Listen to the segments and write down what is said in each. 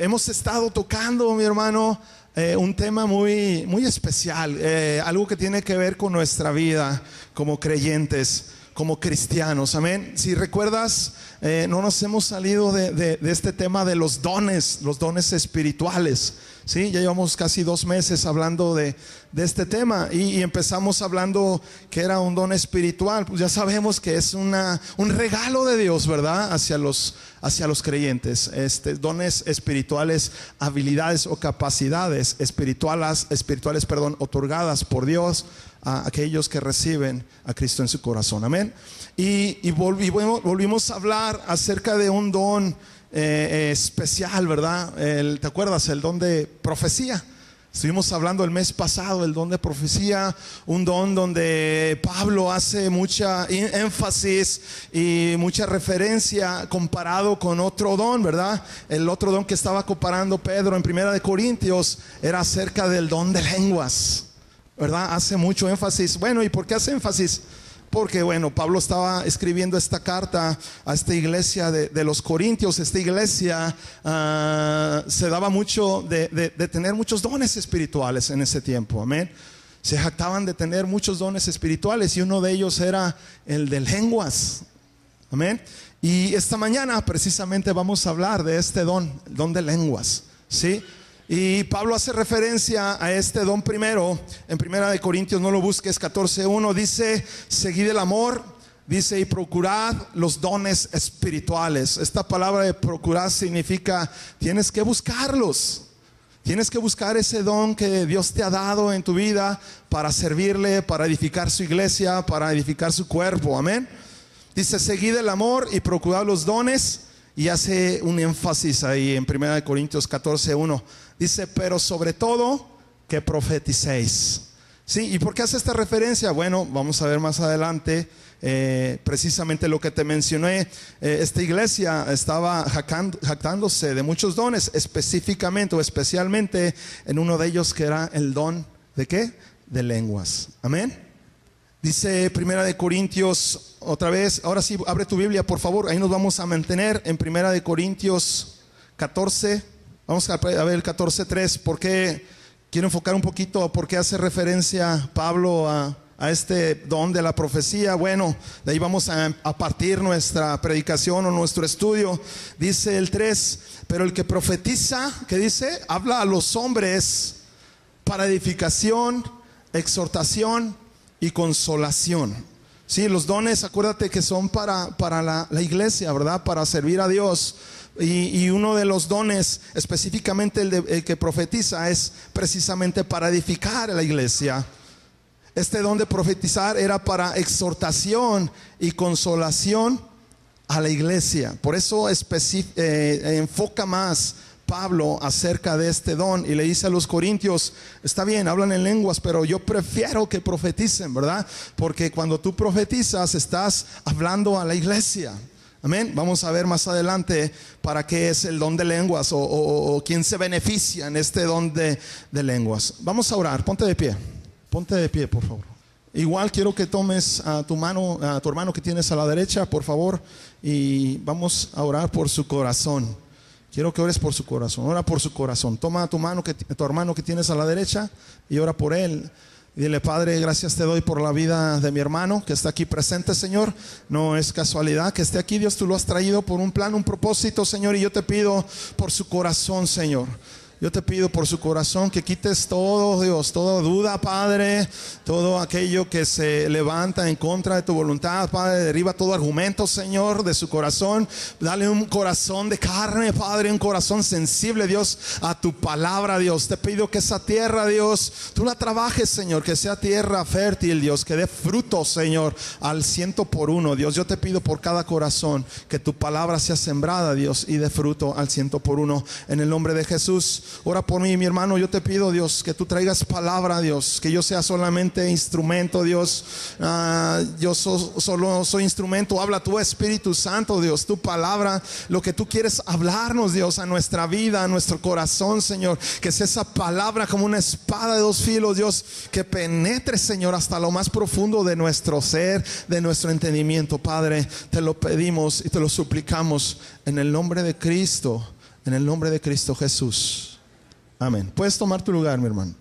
hemos estado tocando, mi hermano, un tema muy, muy especial, algo que tiene que ver con nuestra vida como creyentes, como cristianos, amén. Si recuerdas, no nos hemos salido de este tema de los dones espirituales, ¿sí? Ya llevamos casi 2 meses hablando de este tema y empezamos hablando que era un don espiritual. Pues ya sabemos que es un regalo de Dios, ¿verdad? Hacia los creyentes, dones espirituales, habilidades o capacidades espirituales, otorgadas por Dios a aquellos que reciben a Cristo en su corazón, amén. Y volvimos a hablar acerca de un don especial, ¿verdad? ¿Te acuerdas? El don de profecía. Estuvimos hablando el mes pasado del don de profecía, un don donde Pablo hace mucha énfasis y mucha referencia comparado con otro don, ¿verdad? El otro don que estaba comparando Pedro en 1 Corintios era acerca del don de lenguas, ¿verdad? Hace mucho énfasis. Bueno, ¿y por qué hace énfasis? Porque bueno, Pablo estaba escribiendo esta carta a esta iglesia de los Corintios. Esta iglesia se daba mucho de tener muchos dones espirituales en ese tiempo, amén. Se jactaban de tener muchos dones espirituales y uno de ellos era el de lenguas, amén. Y esta mañana precisamente vamos a hablar de este don, el don de lenguas, ¿sí? Y Pablo hace referencia a este don primero en 1 Corintios, no lo busques, 14:1, dice: seguid el amor, dice, y procurad los dones espirituales. Esta palabra de procurar significa tienes que buscarlos. Tienes que buscar ese don que Dios te ha dado en tu vida para servirle, para edificar su iglesia, para edificar su cuerpo, amén. Dice: seguid el amor y procurad los dones. Y hace un énfasis ahí en 1 Corintios 14:1. Dice: pero sobre todo que profeticéis. ¿Sí? ¿Y por qué hace esta referencia? Bueno, vamos a ver más adelante precisamente lo que te mencioné. Esta iglesia estaba jactándose de muchos dones, específicamente o especialmente en uno de ellos que era el don ¿de qué? De lenguas, amén. Dice 1 Corintios, otra vez, ahora sí, abre tu Biblia por favor, ahí nos vamos a mantener en 1 Corintios 14, vamos a ver el 14:3, porque quiero enfocar un poquito por qué hace referencia Pablo a este don de la profecía. Bueno, de ahí vamos a partir nuestra predicación o nuestro estudio. Dice el 3, pero el que profetiza, ¿qué dice? Habla a los hombres para edificación, exhortación y consolación. Sí, los dones, acuérdate que son para la iglesia, ¿verdad? Para servir a Dios. Y uno de los dones, específicamente el que profetiza, es precisamente para edificar a la iglesia. Este don de profetizar era para exhortación y consolación a la iglesia. Por eso enfoca más Pablo acerca de este don y le dice a los corintios: está bien, hablan en lenguas, pero yo prefiero que profeticen, ¿verdad? Porque cuando tú profetizas estás hablando a la iglesia, amén. Vamos a ver más adelante para qué es el don de lenguas o quién se beneficia en este don de lenguas. Vamos a orar, ponte de pie por favor. Igual quiero que tomes a tu hermano que tienes a la derecha, por favor, y vamos a orar por su corazón. Quiero que ores por su corazón, ora por su corazón. Toma a tu hermano que tienes a la derecha y ora por él. Y dile: Padre, gracias te doy por la vida de mi hermano que está aquí presente, Señor. No es casualidad que esté aquí, Dios, tú lo has traído por un plan, un propósito, Señor. Y yo te pido por su corazón, Señor. Yo te pido por su corazón que quites todo, Dios, toda duda, Padre, todo aquello que se levanta en contra de tu voluntad, Padre. Derriba todo argumento, Señor, de su corazón. Dale un corazón de carne, Padre, un corazón sensible, Dios, a tu palabra, Dios. Te pido que esa tierra, Dios, tú la trabajes, Señor, que sea tierra fértil, Dios, que dé fruto, Señor, al 100%, Dios. Yo te pido por cada corazón que tu palabra sea sembrada, Dios, y dé fruto al 100%, en el nombre de Jesús. Ora por mí, mi hermano. Yo te pido, Dios, que tú traigas palabra, Dios, que yo sea solamente instrumento, Dios. Yo solo soy instrumento. Habla tu Espíritu Santo, Dios, tu palabra, lo que tú quieres hablarnos, Dios, a nuestra vida, a nuestro corazón, Señor. Que sea esa palabra como una espada de 2 filos, Dios, que penetre, Señor, hasta lo más profundo de nuestro ser, de nuestro entendimiento, Padre. Te lo pedimos y te lo suplicamos en el nombre de Cristo. En el nombre de Cristo Jesús. Amén. Puedes tomar tu lugar, mi hermano.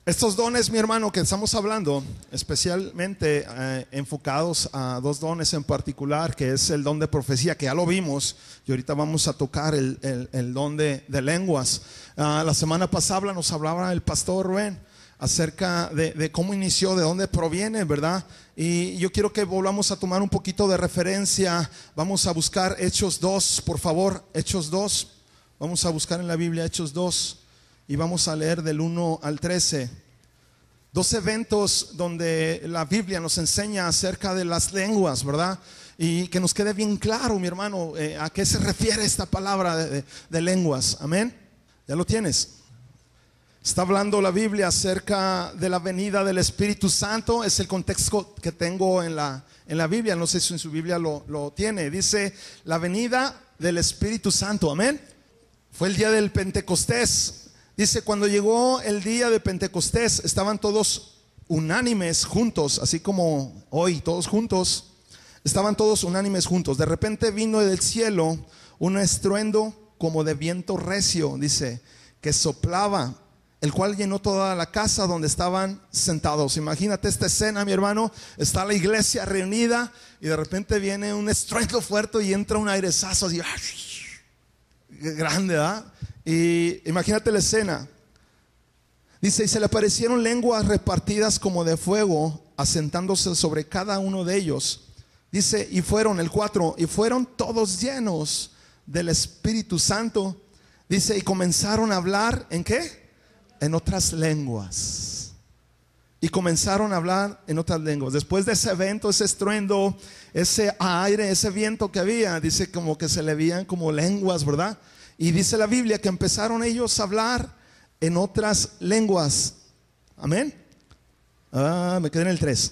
Estos dones, mi hermano, que estamos hablando, especialmente enfocados a dos dones en particular, que es el don de profecía, que ya lo vimos, y ahorita vamos a tocar el don de lenguas. La semana pasada nos hablaba el pastor Rubén acerca de cómo inició, de dónde proviene, ¿verdad? Y yo quiero que volvamos a tomar un poquito de referencia. Vamos a buscar Hechos 2, por favor, Hechos 2. Vamos a buscar en la Biblia Hechos 2. Y vamos a leer del 1 al 13. Dos eventos donde la Biblia nos enseña acerca de las lenguas, ¿verdad? Y que nos quede bien claro, mi hermano, a qué se refiere esta palabra de lenguas. Amén. ¿Ya lo tienes? Está hablando la Biblia acerca de la venida del Espíritu Santo. Es el contexto que tengo en la Biblia. No sé si en su Biblia lo tiene. Dice la venida del Espíritu Santo. Amén. Fue el día del Pentecostés. Dice, cuando llegó el día de Pentecostés, estaban todos unánimes juntos, así como hoy, todos juntos. Estaban todos unánimes juntos. De repente vino del cielo un estruendo como de viento recio, dice, que soplaba, el cual llenó toda la casa donde estaban sentados. Imagínate esta escena, mi hermano. Está la iglesia reunida y de repente viene un estruendo fuerte y entra un airezazo así, grande, ¿verdad? Y imagínate la escena. Dice, y se le aparecieron lenguas repartidas como de fuego, asentándose sobre cada uno de ellos. Dice, y fueron, el 4, y fueron todos llenos del Espíritu Santo. Dice, y comenzaron a hablar, ¿en qué? En otras lenguas. Y comenzaron a hablar en otras lenguas. Después de ese evento, ese estruendo, ese aire, ese viento que había, dice como que se le veían como lenguas, ¿verdad? Y dice la Biblia que empezaron ellos a hablar en otras lenguas. Amén. Me quedé en el 3.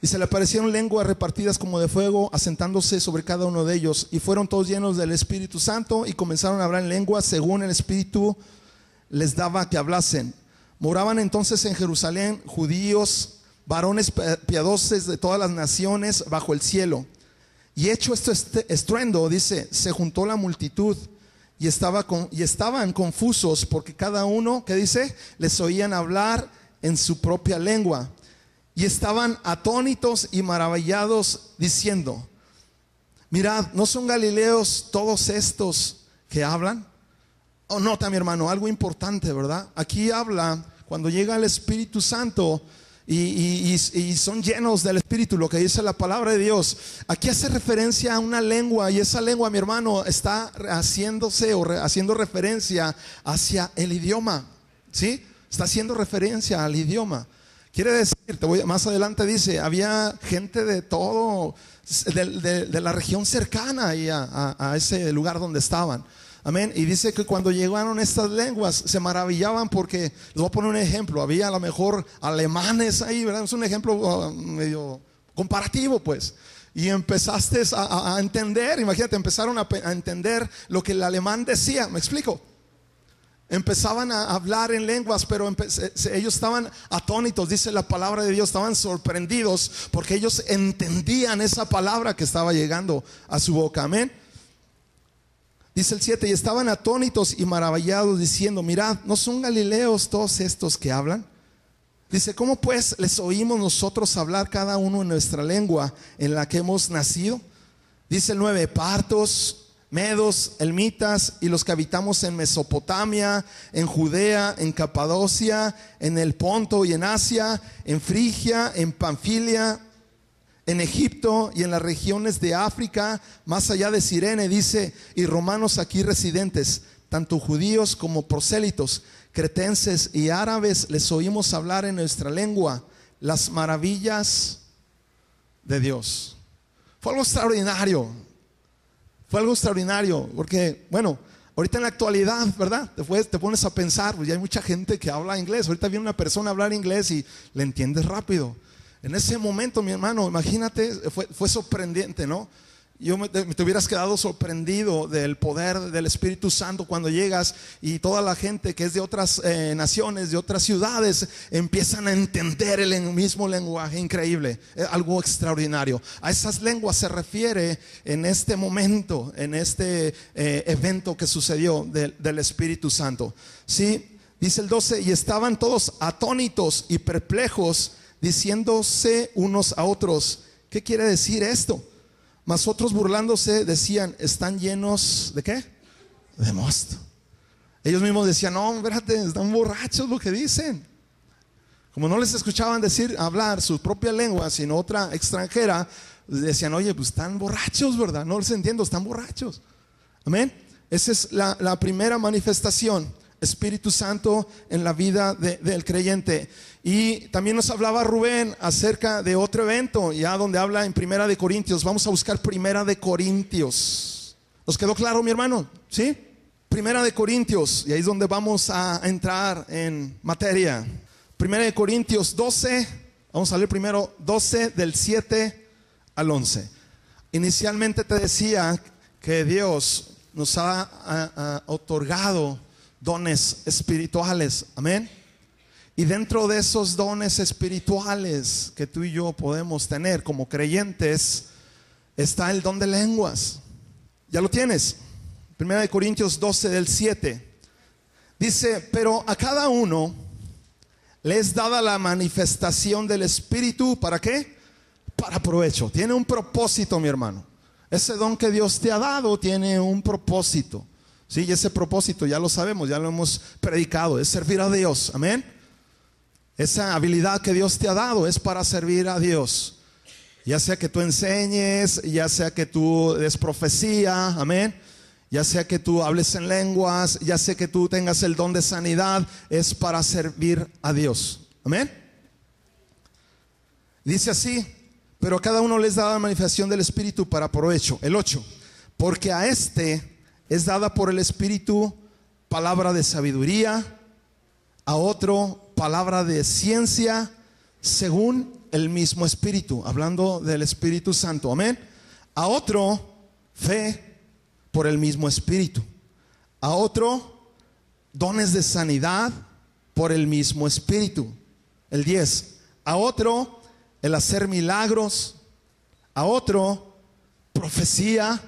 Y se le aparecieron lenguas repartidas como de fuego, asentándose sobre cada uno de ellos. Y fueron todos llenos del Espíritu Santo y comenzaron a hablar en lenguas según el Espíritu les daba que hablasen. Moraban entonces en Jerusalén judíos, varones piadosos de todas las naciones bajo el cielo. Y hecho este estruendo, dice, se juntó la multitud y estaban confusos porque cada uno, ¿qué dice? Les oían hablar en su propia lengua. Y estaban atónitos y maravillados diciendo, mirad, ¿no son galileos todos estos que hablan? Oh, nota, mi hermano, algo importante, ¿verdad? Aquí habla cuando llega el Espíritu Santo y son llenos del Espíritu, lo que dice la palabra de Dios. Aquí hace referencia a una lengua, y esa lengua, mi hermano, está haciendo referencia hacia el idioma, ¿sí? Está haciendo referencia al idioma. Quiere decir, más adelante dice, había gente de todo, de la región cercana y a ese lugar donde estaban. Amén. Y dice que cuando llegaron estas lenguas se maravillaban porque, les voy a poner un ejemplo, había a lo mejor alemanes ahí, ¿verdad? Es un ejemplo medio comparativo, pues. Y empezaste a entender, imagínate, empezaron a entender lo que el alemán decía. ¿Me explico? Empezaban a hablar en lenguas, pero ellos estaban atónitos, dice la palabra de Dios, estaban sorprendidos porque ellos entendían esa palabra que estaba llegando a su boca. Amén. Dice el 7, y estaban atónitos y maravillados diciendo, mirad, ¿no son galileos todos estos que hablan? Dice, ¿cómo pues les oímos nosotros hablar cada uno en nuestra lengua en la que hemos nacido? Dice el 9, partos, medos, elmitas y los que habitamos en Mesopotamia, en Judea, en Capadocia, en el Ponto y en Asia, en Frigia, en Panfilia, en Egipto y en las regiones de África, más allá de Cirene, dice, y romanos aquí residentes, tanto judíos como prosélitos, cretenses y árabes, les oímos hablar en nuestra lengua las maravillas de Dios. Fue algo extraordinario, porque, bueno, ahorita en la actualidad, ¿verdad? Te pones a pensar, pues ya hay mucha gente que habla inglés. Ahorita viene una persona a hablar inglés y le entiendes rápido. En ese momento, mi hermano, imagínate, fue sorprendente, ¿no? te hubieras quedado sorprendido del poder del Espíritu Santo cuando llegas y toda la gente que es de otras naciones, de otras ciudades, empiezan a entender el mismo lenguaje. Increíble, algo extraordinario. A esas lenguas se refiere en este momento, en este evento que sucedió del Espíritu Santo. Sí, dice el 12: y estaban todos atónitos y perplejos, diciéndose unos a otros: ¿qué quiere decir esto? Mas otros, burlándose, decían: están llenos ¿de qué? De mosto. Ellos mismos decían: no, espérate, están borrachos lo que dicen. Como no les escuchaban hablar su propia lengua, sino otra extranjera, decían: oye, pues están borrachos, ¿verdad? No les entiendo, están borrachos. Amén. Esa es la primera manifestación, Espíritu Santo en la vida del creyente. Y también nos hablaba Rubén acerca de otro evento, ya donde habla en Primera de Corintios. Vamos a buscar Primera de Corintios. ¿Nos quedó claro, mi hermano? ¿Sí? Primera de Corintios, y ahí es donde vamos a entrar en materia. Primera de Corintios 12, vamos a leer primero 12 del 7 al 11. Inicialmente te decía que Dios nos ha otorgado dones espirituales, amén. Y dentro de esos dones espirituales que tú y yo podemos tener como creyentes está el don de lenguas. ¿Ya lo tienes? Primera de Corintios 12 del 7 dice: pero a cada uno le es dada la manifestación del Espíritu. ¿Para qué? Para provecho. Tiene un propósito, mi hermano. Ese don que Dios te ha dado tiene un propósito. Sí, y ese propósito ya lo sabemos, ya lo hemos predicado, es servir a Dios, amén. Esa habilidad que Dios te ha dado es para servir a Dios. Ya sea que tú enseñes, ya sea que tú des profecía, amén. Ya sea que tú hables en lenguas, ya sea que tú tengas el don de sanidad, es para servir a Dios, amén. Dice así: pero a cada uno les da la manifestación del Espíritu para provecho. El 8: porque a este es dada por el Espíritu palabra de sabiduría, a otro palabra de ciencia según el mismo Espíritu, hablando del Espíritu Santo, amén. A otro fe por el mismo Espíritu, a otro dones de sanidad por el mismo Espíritu. El 10: a otro el hacer milagros, a otro profecía,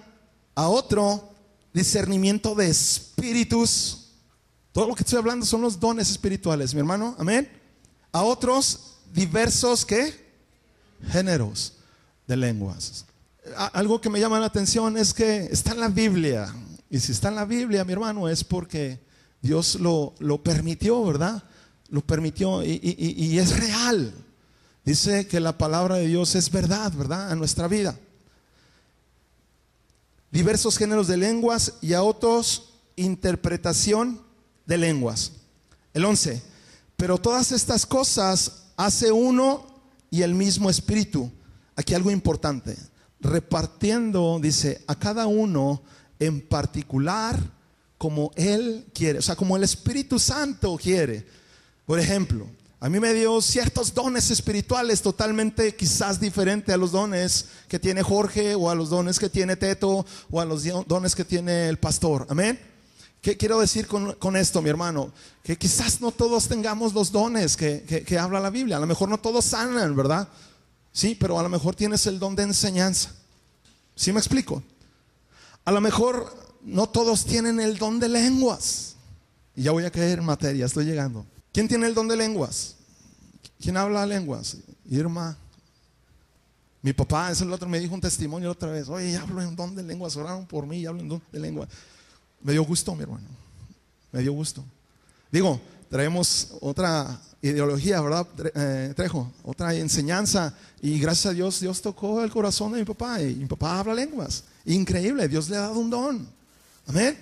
a otro discernimiento de espíritus. Todo lo que estoy hablando son los dones espirituales, mi hermano, amén. A otros diversos ¿qué? Géneros de lenguas. Algo que me llama la atención es que está en la Biblia. Y si está en la Biblia, mi hermano, es porque Dios lo permitió, ¿verdad? Lo permitió y es real. Dice que la palabra de Dios es verdad, ¿verdad? A nuestra vida. Diversos géneros de lenguas, y a otros interpretación de lenguas. El 11: pero todas estas cosas hace uno y el mismo Espíritu. Aquí algo importante: repartiendo, dice, a cada uno en particular como Él quiere, o sea, como el Espíritu Santo quiere. Por ejemplo, a mí me dio ciertos dones espirituales totalmente quizás diferentes a los dones que tiene Jorge, o a los dones que tiene Teto, o a los dones que tiene el pastor, amén. ¿Qué quiero decir con esto, mi hermano? Que quizás no todos tengamos los dones que habla la Biblia. A lo mejor no todos sanan, ¿verdad? Sí, pero a lo mejor tienes el don de enseñanza. ¿Sí me explico? A lo mejor no todos tienen el don de lenguas. Y ya voy a caer en materia, estoy llegando. ¿Quién tiene el don de lenguas? ¿Quién habla lenguas? Irma. Mi papá, ese el otro me dijo un testimonio otra vez: oye, hablo en don de lenguas, oraron por mí y hablo en don de lenguas. Me dio gusto, mi hermano, me dio gusto. Digo, traemos otra ideología, ¿verdad, Trejo? Otra enseñanza, y gracias a Dios, Dios tocó el corazón de mi papá, y mi papá habla lenguas. Increíble, Dios le ha dado un don, amén.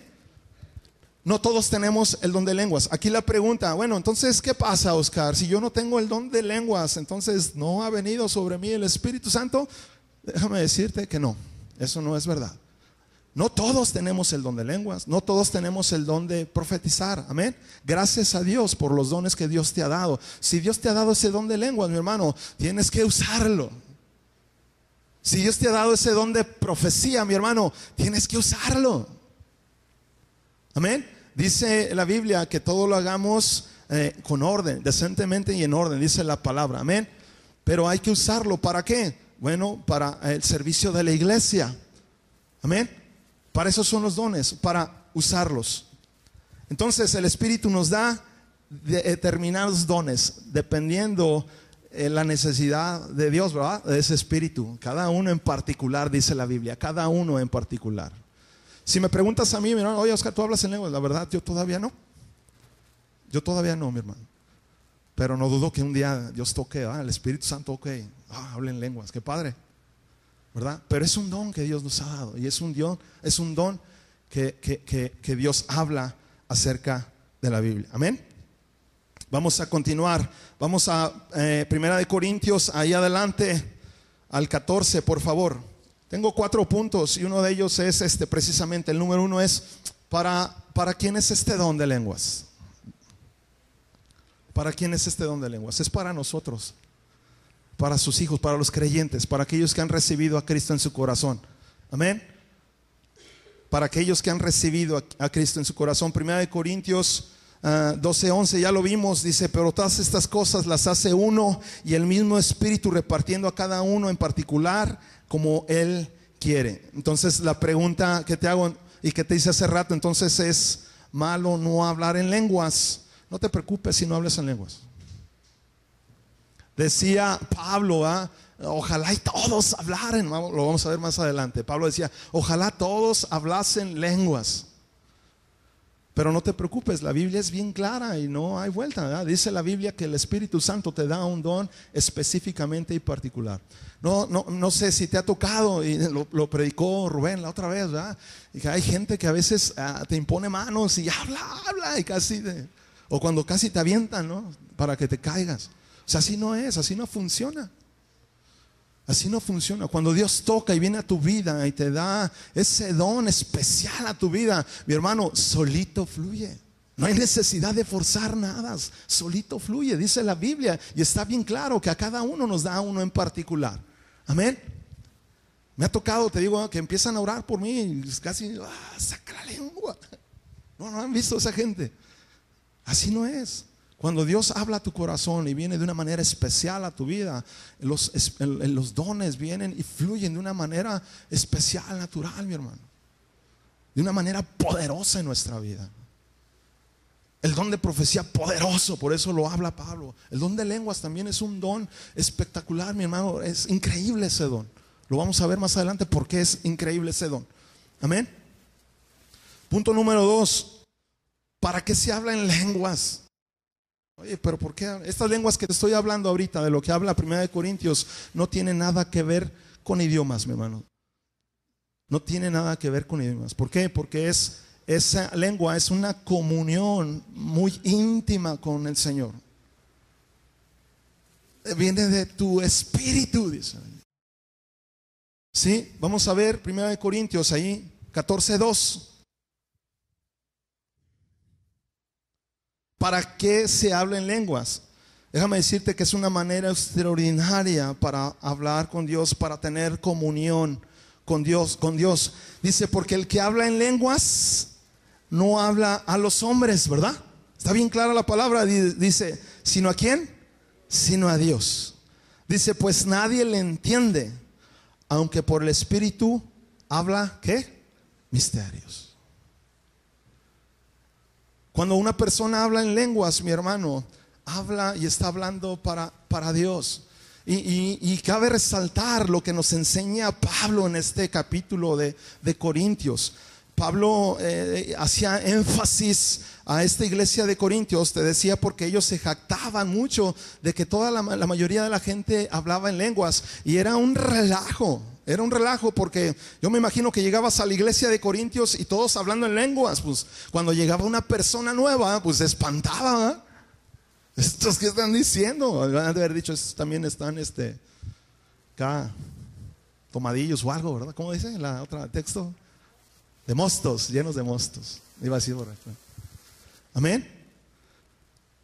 No todos tenemos el don de lenguas. Aquí la pregunta: bueno, entonces, ¿qué pasa, Oscar? Si yo no tengo el don de lenguas, entonces ¿no ha venido sobre mí el Espíritu Santo? Déjame decirte que no, eso no es verdad. No todos tenemos el don de lenguas, no todos tenemos el don de profetizar, amén. Gracias a Dios por los dones que Dios te ha dado. Si Dios te ha dado ese don de lenguas, mi hermano, tienes que usarlo. Si Dios te ha dado ese don de profecía, mi hermano, tienes que usarlo. Amén. Dice la Biblia que todo lo hagamos con orden, decentemente y en orden, dice la palabra. Amén. Pero hay que usarlo. ¿Para qué? Bueno, para el servicio de la iglesia. Amén. Para eso son los dones, para usarlos. Entonces el Espíritu nos da determinados dones dependiendo la necesidad de Dios, ¿verdad? De ese Espíritu. Cada uno en particular, dice la Biblia. Cada uno en particular. Si me preguntas a mí, mi hermano, oye Oscar, ¿tú hablas en lenguas? La verdad, yo todavía no. Yo todavía no, mi hermano. Pero no dudo que un día Dios toque, el Espíritu Santo, hable en lenguas. Qué padre, ¿verdad? Pero es un don que Dios nos ha dado. Y es un don que Dios habla acerca de la Biblia. Amén. Vamos a continuar. Vamos a Primera de Corintios, ahí adelante, al 14, por favor. Tengo 4 puntos y uno de ellos es precisamente. El número 1 es ¿para quién es este don de lenguas? ¿Para quién es este don de lenguas? Es para nosotros, para sus hijos, para los creyentes, para aquellos que han recibido a Cristo en su corazón. Amén. Para aquellos que han recibido a Cristo en su corazón. Primera de Corintios 12:11, ya lo vimos, dice: pero todas estas cosas las hace uno y el mismo Espíritu, repartiendo a cada uno en particular como Él quiere. Entonces la pregunta que te hago y que te hice hace rato, entonces, ¿es malo no hablar en lenguas? No te preocupes si no hablas en lenguas. Decía Pablo, ojalá y todos hablaran, lo vamos a ver más adelante. Pablo decía, ojalá todos hablasen lenguas. Pero no te preocupes, la Biblia es bien clara y no hay vuelta, ¿verdad? Dice la Biblia que el Espíritu Santo te da un don específicamente y particular. No sé si te ha tocado, y lo predicó Rubén la otra vez, ¿verdad? Y que hay gente que a veces te impone manos y habla y casi o cuando casi te avientan, ¿no? Para que te caigas. O sea, así no es, así no funciona. Así no funciona. Cuando Dios toca y viene a tu vida y te da ese don especial a tu vida, mi hermano, solito fluye. No hay necesidad de forzar nada, solito fluye, dice la Biblia. Y está bien claro que a cada uno nos da uno en particular. Amén. Me ha tocado, te digo, que empiezan a orar por mí y casi saca la lengua. No han visto a esa gente. Así no es. Cuando Dios habla a tu corazón y viene de una manera especial a tu vida, los dones vienen y fluyen de una manera especial, natural, mi hermano. De una manera poderosa en nuestra vida. El don de profecía poderoso, por eso lo habla Pablo. El don de lenguas también es un don espectacular, mi hermano. Es increíble ese don. Lo vamos a ver más adelante porque es increíble ese don. Amén. Punto número 2. ¿Para qué se habla en lenguas? Oye, pero ¿por qué? Estas lenguas que te estoy hablando ahorita, de lo que habla Primera de Corintios, no tiene nada que ver con idiomas, mi hermano. No tiene nada que ver con idiomas. ¿Por qué? Porque esa lengua es una comunión muy íntima con el Señor. Viene de tu espíritu, dice. Sí, vamos a ver Primera de Corintios ahí, 14:2. ¿Para qué se habla en lenguas? Déjame decirte que es una manera extraordinaria para hablar con Dios, para tener comunión con Dios. Dice, porque el que habla en lenguas no habla a los hombres, ¿verdad? Está bien clara la palabra. Dice, ¿sino a quién? Sino a Dios. Dice, pues nadie le entiende, aunque por el Espíritu habla, ¿qué? Misterios. Cuando una persona habla en lenguas, mi hermano, habla y está hablando para Dios. Y cabe resaltar lo que nos enseña Pablo en este capítulo de Corintios. Pablo hacía énfasis a esta iglesia de Corintios, te decía, porque ellos se jactaban mucho de que toda la mayoría de la gente hablaba en lenguas. Y era un relajo. Era un relajo porque yo me imagino que llegabas a la iglesia de Corintios y todos hablando en lenguas. Pues cuando llegaba una persona nueva, pues se espantaba, ¿eh? ¿Estos qué están diciendo? Van a haber dicho, estos también están acá tomadillos o algo, ¿verdad? ¿Cómo dice la otra texto? De mostos, llenos de mostos. Iba a decir borracho. Amén.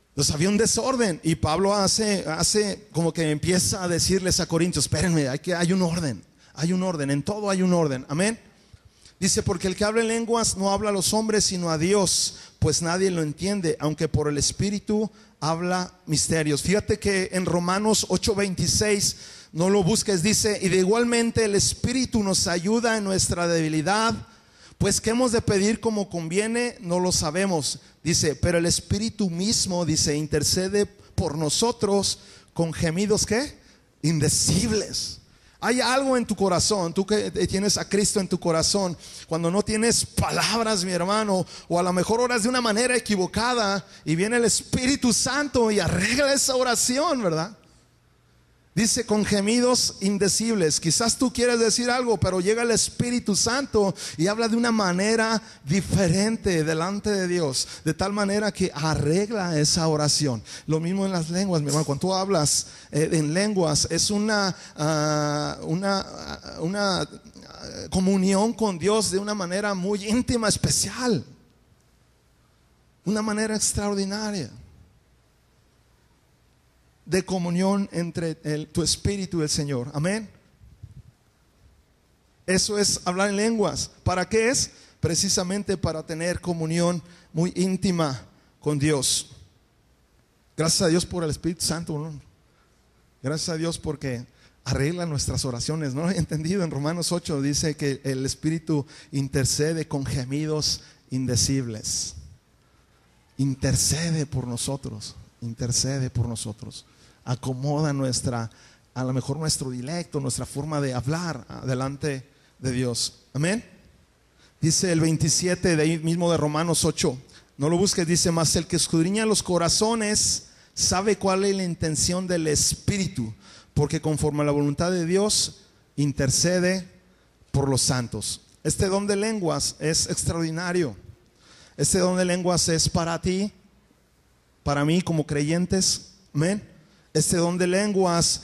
Entonces había un desorden y Pablo hace como que empieza a decirles a Corintios, espérenme, hay un orden. Hay un orden, en todo hay un orden. Amén. Dice, porque el que habla en lenguas no habla a los hombres sino a Dios, pues nadie lo entiende, aunque por el Espíritu habla misterios. Fíjate que en Romanos 8:26, no lo busques, dice, y de igualmente el Espíritu nos ayuda en nuestra debilidad, pues qué hemos de pedir como conviene, no lo sabemos. Dice, pero el Espíritu mismo, dice, intercede por nosotros con gemidos, ¿qué? Indecibles. Hay algo en tu corazón, tú que tienes a Cristo en tu corazón, cuando no tienes palabras, mi hermano, o a lo mejor oras de una manera equivocada y viene el Espíritu Santo y arregla esa oración, ¿verdad? Dice con gemidos indecibles. Quizás tú quieres decir algo, pero llega el Espíritu Santo y habla de una manera diferente delante de Dios, de tal manera que arregla esa oración. Lo mismo en las lenguas, mi hermano. Cuando tú hablas en lenguas, es una comunión con Dios de una manera muy íntima, especial, una manera extraordinaria de comunión entre tu espíritu y el Señor. Amén. Eso es hablar en lenguas. ¿Para qué es? Precisamente para tener comunión muy íntima con Dios. Gracias a Dios por el Espíritu Santo, ¿no? Gracias a Dios porque arregla nuestras oraciones. No lo he entendido. En Romanos 8 dice que el Espíritu intercede con gemidos indecibles. Intercede por nosotros. Intercede por nosotros. Acomoda a lo mejor nuestro dialecto, nuestra forma de hablar delante de Dios. Amén. Dice el 27 de ahí mismo de Romanos 8. No lo busques, dice, mas el que escudriña los corazones sabe cuál es la intención del Espíritu, porque conforme a la voluntad de Dios intercede por los santos. Este don de lenguas es extraordinario. Este don de lenguas es para ti, para mí como creyentes. Amén. Este don de lenguas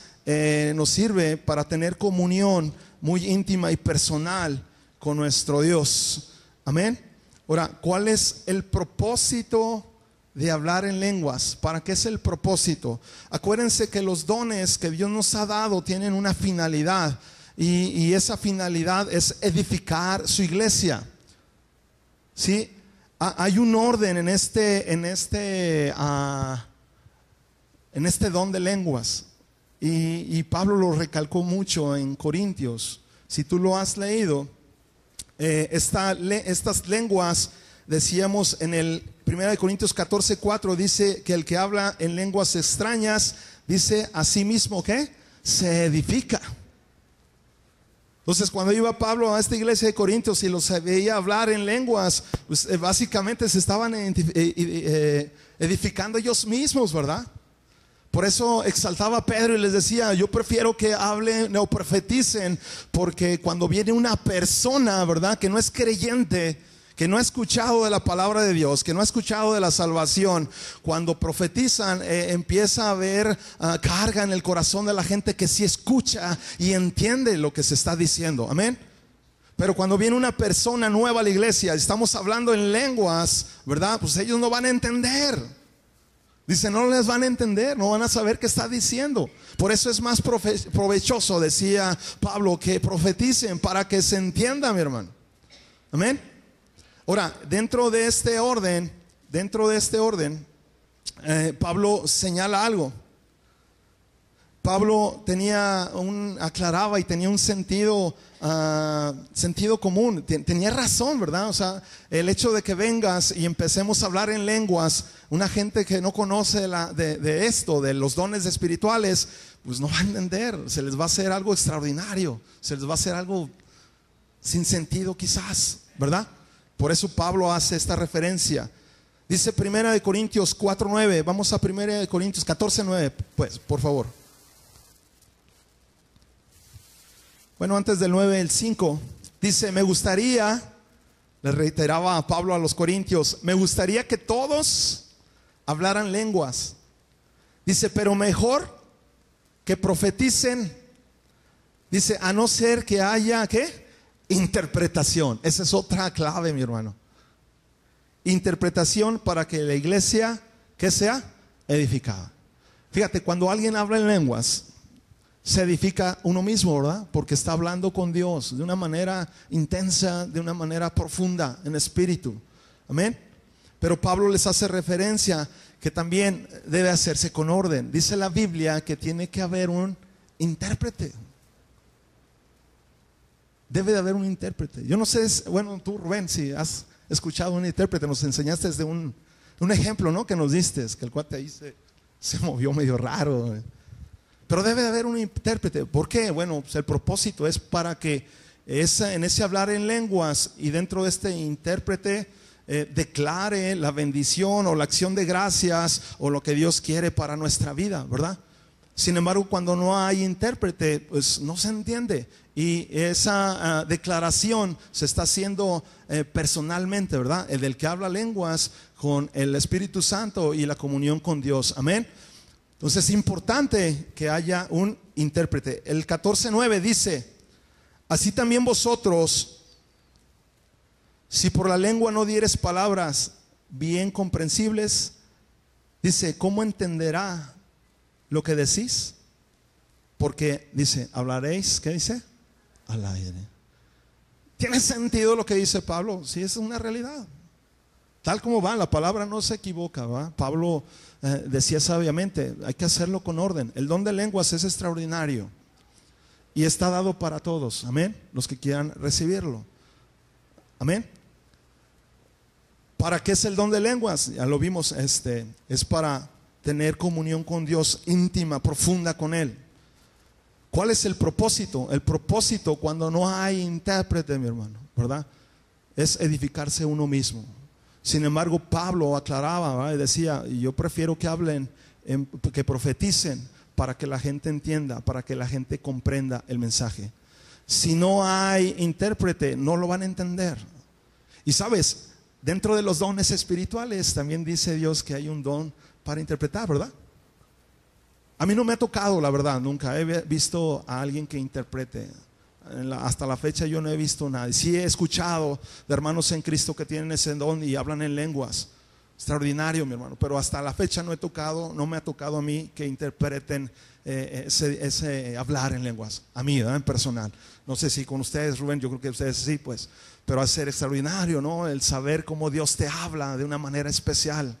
nos sirve para tener comunión muy íntima y personal con nuestro Dios. Amén. Ahora, ¿cuál es el propósito de hablar en lenguas? ¿Para qué es el propósito? Acuérdense que los dones que Dios nos ha dado tienen una finalidad, y esa finalidad es edificar su iglesia. ¿Sí? Hay un orden en este don de lenguas, y Pablo lo recalcó mucho en Corintios. Si tú lo has leído, estas lenguas, decíamos en el 1 Corintios 14:4, dice que el que habla en lenguas extrañas, dice a sí mismo que se edifica. Entonces, cuando iba Pablo a esta iglesia de Corintios y los veía hablar en lenguas, pues básicamente se estaban edificando ellos mismos, ¿verdad? Por eso exaltaba a Pedro y les decía, yo prefiero que hablen o profeticen, porque cuando viene una persona, ¿verdad?, que no es creyente, que no ha escuchado de la palabra de Dios, que no ha escuchado de la salvación, cuando profetizan empieza a haber carga en el corazón de la gente que sí escucha y entiende lo que se está diciendo. Amén. Pero cuando viene una persona nueva a la iglesia, estamos hablando en lenguas, ¿verdad? Pues ellos no van a entender. Dice, no les van a entender, no van a saber qué está diciendo. Por eso es más provechoso, decía Pablo, que profeticen para que se entienda, mi hermano. Amén. Ahora, dentro de este orden, Pablo señala algo. Pablo aclaraba y tenía un sentido común. Tenía razón, ¿verdad? O sea, el hecho de que vengas y empecemos a hablar en lenguas, una gente que no conoce de esto, de los dones espirituales, pues no va a entender. Se les va a hacer algo extraordinario, se les va a hacer algo sin sentido quizás, ¿verdad? Por eso Pablo hace esta referencia. Dice 1 Corintios 4:9. Vamos a 1 Corintios 14:9, pues, por favor. Bueno, antes del 9, el 5. Dice, me gustaría, le reiteraba a Pablo a los corintios, me gustaría que todos hablaran lenguas. Dice, pero mejor que profeticen. Dice, a no ser que haya, ¿qué? Interpretación. Esa es otra clave, mi hermano. Interpretación para que la iglesia, ¿qué sea? Edificada. Fíjate, cuando alguien habla en lenguas, se edifica uno mismo, ¿verdad? Porque está hablando con Dios de una manera intensa, de una manera profunda en espíritu. Amén. Pero Pablo les hace referencia que también debe hacerse con orden. Dice la Biblia que tiene que haber un intérprete. Debe de haber un intérprete. Yo no sé, bueno, tú, Rubén, si has escuchado un intérprete, nos enseñaste desde un ejemplo, ¿no? Que nos diste, que el cuate ahí se movió medio raro. Pero debe de haber un intérprete. ¿Por qué? Bueno, pues el propósito es para que en ese hablar en lenguas y dentro de este intérprete declare la bendición o la acción de gracias o lo que Dios quiere para nuestra vida, ¿verdad? Sin embargo, cuando no hay intérprete, pues no se entiende. Y esa declaración se está haciendo personalmente, ¿verdad? El del que habla lenguas con el Espíritu Santo y la comunión con Dios. Amén. Entonces es importante que haya un intérprete. El 14:9 dice: así también vosotros, si por la lengua no dieres palabras bien comprensibles, dice, ¿cómo entenderá lo que decís? Porque dice, hablaréis, ¿qué dice? Al aire. ¿Tiene sentido lo que dice Pablo? Sí, es una realidad. Tal como va, la palabra no se equivoca, ¿va? Pablo decía sabiamente, hay que hacerlo con orden. El don de lenguas es extraordinario y está dado para todos, amén, los que quieran recibirlo, amén. ¿Para qué es el don de lenguas? Ya lo vimos, es para tener comunión con Dios íntima, profunda con Él. ¿Cuál es el propósito? El propósito, cuando no hay intérprete, mi hermano, ¿verdad? Es edificarse uno mismo. Sin embargo, Pablo aclaraba, ¿verdad? Y decía, yo prefiero que hablen, que profeticen, para que la gente entienda, para que la gente comprenda el mensaje. Si no hay intérprete, no lo van a entender. Y sabes, dentro de los dones espirituales también dice Dios que hay un don para interpretar, ¿verdad? A mí no me ha tocado, la verdad, nunca he visto a alguien que interprete. Hasta la fecha yo no he visto nada. Sí he escuchado de hermanos en Cristo que tienen ese don y hablan en lenguas. Extraordinario, mi hermano. Pero hasta la fecha no me ha tocado a mí que interpreten ese hablar en lenguas. A mí, ¿verdad? En personal. No sé si con ustedes, Rubén, yo creo que ustedes sí, pues. Pero va a ser extraordinario, ¿no? El saber cómo Dios te habla de una manera especial.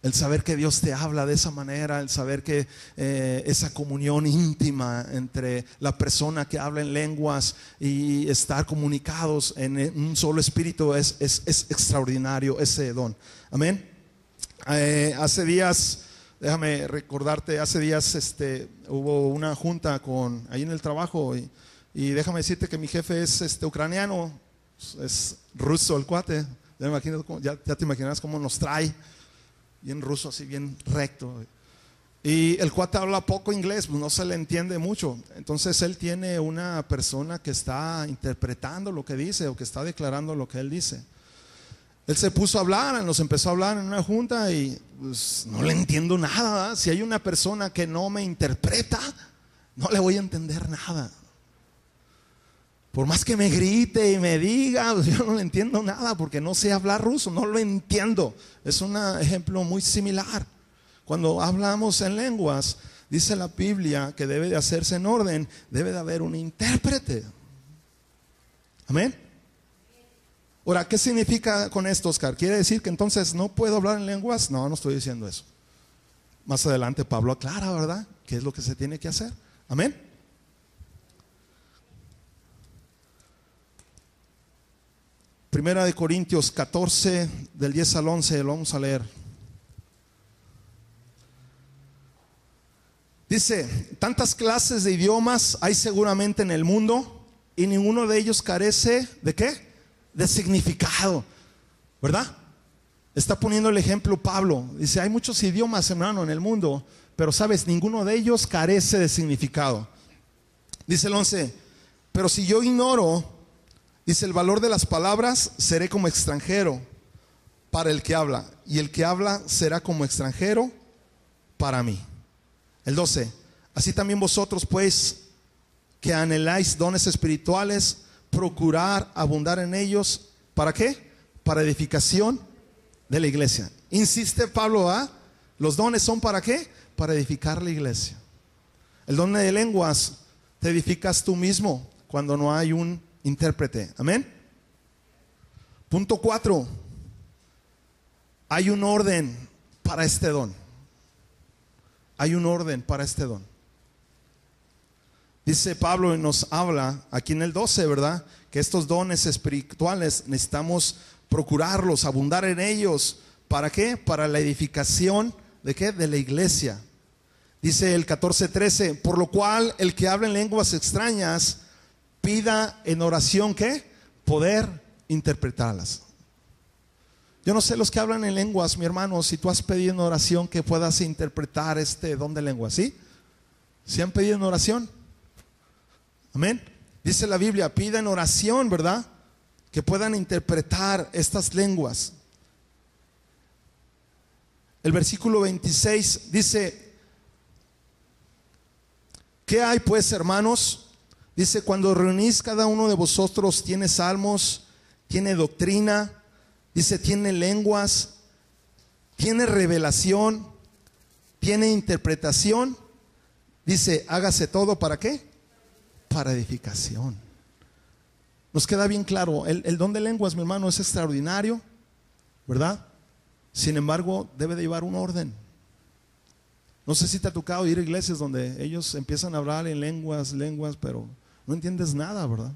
El saber que Dios te habla de esa manera, el saber que esa comunión íntima entre la persona que habla en lenguas y estar comunicados en un solo espíritu es extraordinario ese don. Amén. Hace días, déjame recordarte, hace días hubo una junta ahí en el trabajo y déjame decirte que mi jefe es ucraniano, es ruso el cuate. Ya te imaginas cómo nos trae. Bien ruso, así bien recto. Y el cuate habla poco inglés, pues no se le entiende mucho. Entonces él tiene una persona que está interpretando lo que dice o que está declarando lo que él dice. Él se puso a hablar, nos empezó a hablar en una junta y pues no le entiendo nada, ¿verdad? Si hay una persona que no me interpreta, no le voy a entender nada. Por más que me grite y me diga, pues yo no le entiendo nada porque no sé hablar ruso, no lo entiendo. Es un ejemplo muy similar. Cuando hablamos en lenguas, dice la Biblia que debe de hacerse en orden, debe de haber un intérprete. Amén. Ahora, ¿qué significa con esto, Oscar? ¿Quiere decir que entonces no puedo hablar en lenguas? No, no estoy diciendo eso. Más adelante Pablo aclara, ¿verdad? ¿Qué es lo que se tiene que hacer? Amén. Primera de Corintios 14, del 10 al 11, lo vamos a leer. Dice, tantas clases de idiomas hay seguramente en el mundo y ninguno de ellos carece ¿de qué? De significado, ¿verdad? Está poniendo el ejemplo Pablo. Dice, hay muchos idiomas, hermano, en el mundo, pero sabes, ninguno de ellos carece de significado. Dice el 11, pero si yo ignoro, dice, el valor de las palabras, seré como extranjero para el que habla, y el que habla será como extranjero para mí. El 12, así también vosotros pues que anheláis dones espirituales, procurar abundar en ellos. ¿Para qué? Para edificación de la iglesia. Insiste Pablo, los dones son ¿para qué? Para edificar la iglesia. El don de lenguas te edificas tú mismo cuando no hay un intérprete. Amén. Punto 4. Hay un orden para este don. Hay un orden para este don. Dice Pablo y nos habla aquí en el 12, ¿verdad? Que estos dones espirituales necesitamos procurarlos, abundar en ellos. ¿Para qué? Para la edificación ¿de qué? De la iglesia. Dice el 14:13, por lo cual el que habla en lenguas extrañas pida en oración ¿qué? Poder interpretarlas. Yo no sé los que hablan en lenguas, mi hermano, si tú has pedido en oración que puedas interpretar este don de lenguas, ¿sí? ¿Sí han pedido en oración? Amén. Dice la Biblia, pida en oración, ¿verdad? Que puedan interpretar estas lenguas. El versículo 26 dice, ¿qué hay pues, hermanos? Dice, cuando reunís cada uno de vosotros tiene salmos, tiene doctrina, dice, tiene lenguas, tiene revelación, tiene interpretación. Dice, hágase todo ¿para qué? Para edificación. Nos queda bien claro, el don de lenguas, mi hermano, es extraordinario, ¿verdad? Sin embargo, debe de llevar un orden. No sé si te ha tocado ir a iglesias donde ellos empiezan a hablar en lenguas, pero no entiendes nada, ¿verdad?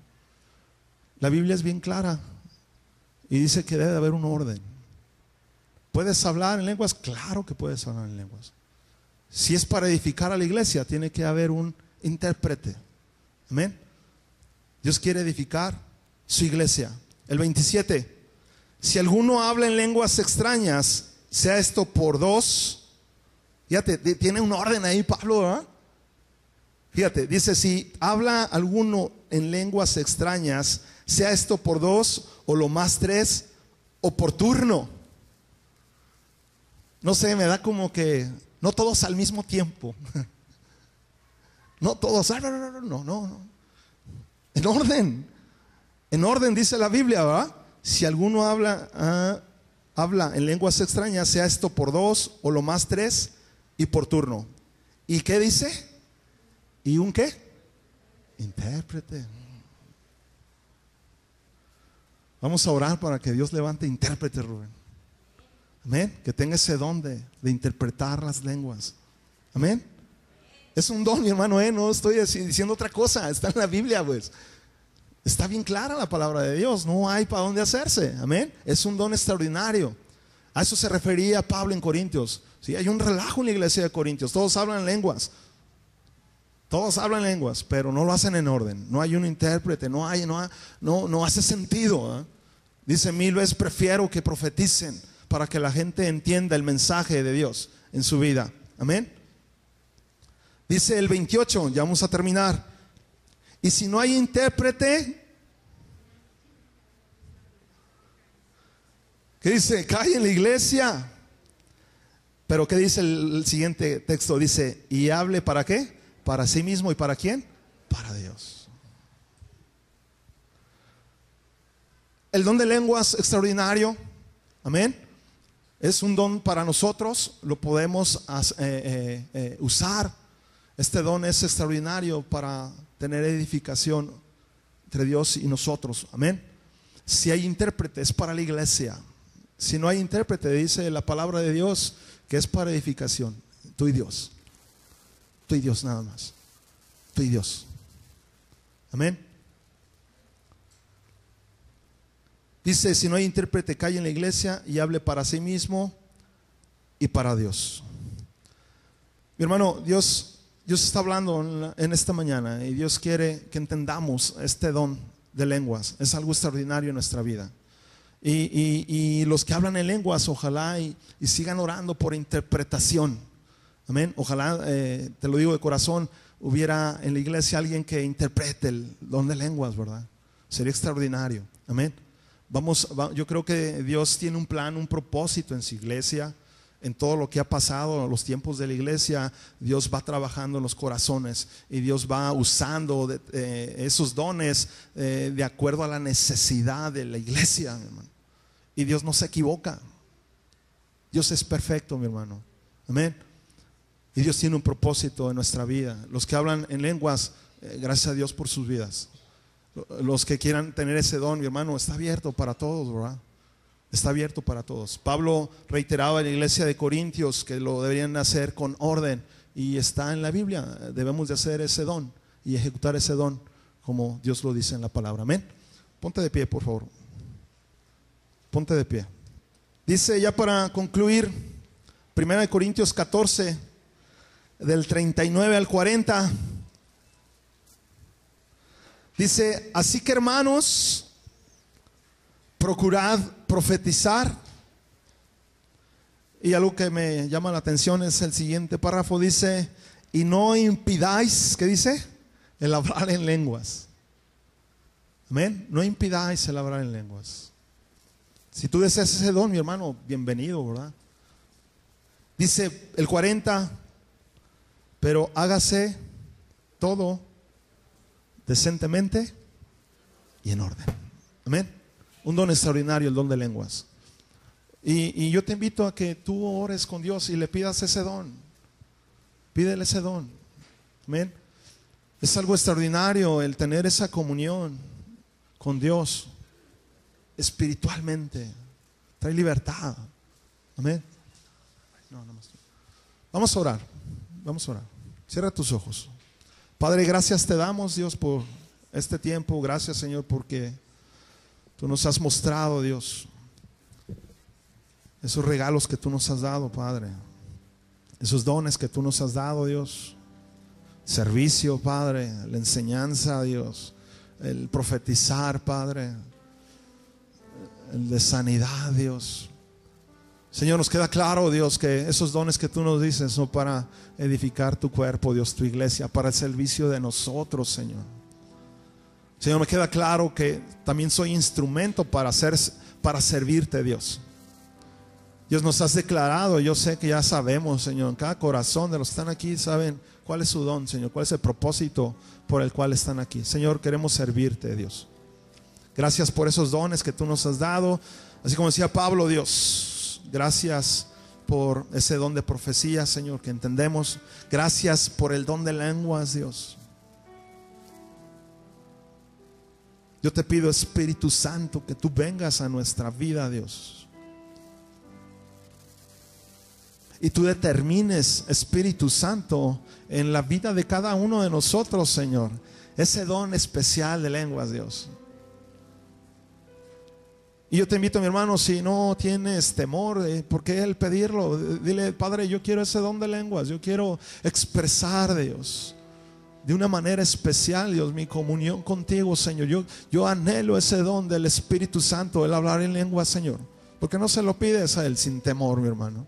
La Biblia es bien clara y dice que debe de haber un orden. ¿Puedes hablar en lenguas? Claro que puedes hablar en lenguas. Si es para edificar a la iglesia, tiene que haber un intérprete. Amén. Dios quiere edificar su iglesia. El 27. Si alguno habla en lenguas extrañas, sea esto por dos. Fíjate, tiene un orden ahí Pablo, ¿verdad? Fíjate, dice, si habla alguno en lenguas extrañas, sea esto por dos o lo más tres o por turno. No sé, me da como que no todos al mismo tiempo. No todos, no. En orden dice la Biblia, ¿verdad? Si alguno habla en lenguas extrañas, sea esto por dos o lo más tres y por turno. ¿Y qué dice? ¿Y un qué? Intérprete. Vamos a orar para que Dios levante intérprete, Rubén. Amén. Que tenga ese don de interpretar las lenguas. Amén. Es un don, mi hermano, no estoy diciendo otra cosa. Está en la Biblia, pues. Está bien clara la palabra de Dios. No hay para dónde hacerse. Amén. Es un don extraordinario. A eso se refería Pablo en Corintios. Sí, hay un relajo en la iglesia de Corintios. Todos hablan lenguas. Todos hablan lenguas, pero no lo hacen en orden. No hay un intérprete. No hace sentido, ¿eh? Dice, 1000 veces prefiero que profeticen para que la gente entienda el mensaje de Dios en su vida. Amén. Dice el 28, ya vamos a terminar. Y si no hay intérprete, ¿qué dice? Cae en la iglesia. Pero ¿qué dice el siguiente texto? Dice, y hable ¿para qué? Para sí mismo. ¿Y para quién? Para Dios. El don de lenguas extraordinario. Amén. Es un don para nosotros. Lo podemos usar. Este don es extraordinario para tener edificación entre Dios y nosotros. Amén. Si hay intérpretes para la iglesia. Si no hay intérprete, dice la palabra de Dios que es para edificación. Tú y Dios. Tú y Dios nada más. Tú y Dios. Amén. Dice, si no hay intérprete, calle en la iglesia y hable para sí mismo y para Dios. Mi hermano, Dios está hablando en esta mañana y Dios quiere que entendamos este don de lenguas. Es algo extraordinario en nuestra vida. Y los que hablan en lenguas, ojalá y sigan orando por interpretación. Amén. Ojalá, te lo digo de corazón, hubiera en la iglesia alguien que interprete el don de lenguas, ¿verdad? Sería extraordinario. Amén. Yo creo que Dios tiene un plan, un propósito en su iglesia. En todo lo que ha pasado, en los tiempos de la iglesia, Dios va trabajando en los corazones y Dios va usando esos dones de acuerdo a la necesidad de la iglesia, mi hermano. Y Dios no se equivoca. Dios es perfecto, mi hermano. Amén. Y Dios tiene un propósito en nuestra vida. Los que hablan en lenguas, gracias a Dios por sus vidas. Los que quieran tener ese don, mi hermano, está abierto para todos, ¿verdad? Está abierto para todos. Pablo reiteraba en la iglesia de Corintios que lo deberían hacer con orden, y está en la Biblia. Debemos de hacer ese don y ejecutar ese don como Dios lo dice en la palabra. Amén. Ponte de pie, por favor. Ponte de pie. Dice, ya para concluir, 1 Corintios 14, del 39 al 40. Dice, así que hermanos, procurad profetizar. Y algo que me llama la atención es el siguiente párrafo. Dice, y no impidáis, ¿qué dice? El hablar en lenguas. Amén. No impidáis el hablar en lenguas. Si tú deseas ese don, mi hermano, bienvenido, ¿verdad? Dice el 40, pero hágase todo decentemente y en orden. Amén. Un don extraordinario, el don de lenguas. Y yo te invito a que tú ores con Dios y le pidas ese don. Pídele ese don. Amén. Es algo extraordinario el tener esa comunión con Dios espiritualmente. Trae libertad. Amén. Vamos a orar. Vamos a orar. Cierra tus ojos. Padre, gracias te damos, Dios, por este tiempo. Gracias, Señor, porque tú nos has mostrado, Dios, esos regalos que tú nos has dado, Padre. Esos dones que tú nos has dado, Dios. Servicio, Padre. La enseñanza, Dios. El profetizar, Padre. El de sanidad, Dios. Señor, nos queda claro, Dios, que esos dones que tú nos dices son para edificar tu cuerpo, Dios, tu iglesia, para el servicio de nosotros, Señor. Señor, me queda claro que también soy instrumento para servirte, Dios. Dios, nos has declarado, yo sé que ya sabemos, Señor, en cada corazón de los que están aquí saben cuál es su don, Señor, cuál es el propósito por el cual están aquí. Señor, queremos servirte, Dios. Gracias por esos dones que tú nos has dado. Así como decía Pablo, Dios, gracias por ese don de profecía, Señor, que entendemos. Gracias por el don de lenguas, Dios. Yo te pido, Espíritu Santo, que tú vengas a nuestra vida, Dios. Y tú determines, Espíritu Santo, en la vida de cada uno de nosotros, Señor, ese don especial de lenguas, Dios. Y yo te invito, mi hermano, si no tienes temor, ¿por qué el pedirlo? Dile, Padre, yo quiero ese don de lenguas. Yo quiero expresar, Dios, de una manera especial, Dios, mi comunión contigo, Señor. Yo anhelo ese don del Espíritu Santo, el hablar en lenguas, Señor. Porque no se lo pides a Él sin temor, mi hermano.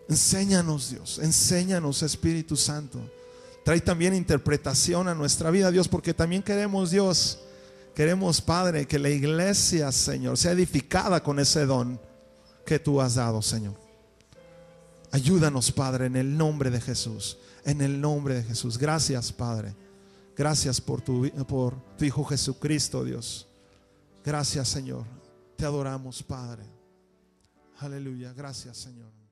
Enséñanos, Dios, enséñanos, Espíritu Santo. Trae también interpretación a nuestra vida, Dios, porque también queremos, Dios, queremos, Padre, que la iglesia, Señor, sea edificada con ese don que tú has dado, Señor. Ayúdanos, Padre, en el nombre de Jesús. En el nombre de Jesús. Gracias, Padre. Gracias por tu Hijo Jesucristo, Dios. Gracias, Señor. Te adoramos, Padre. Aleluya. Gracias, Señor.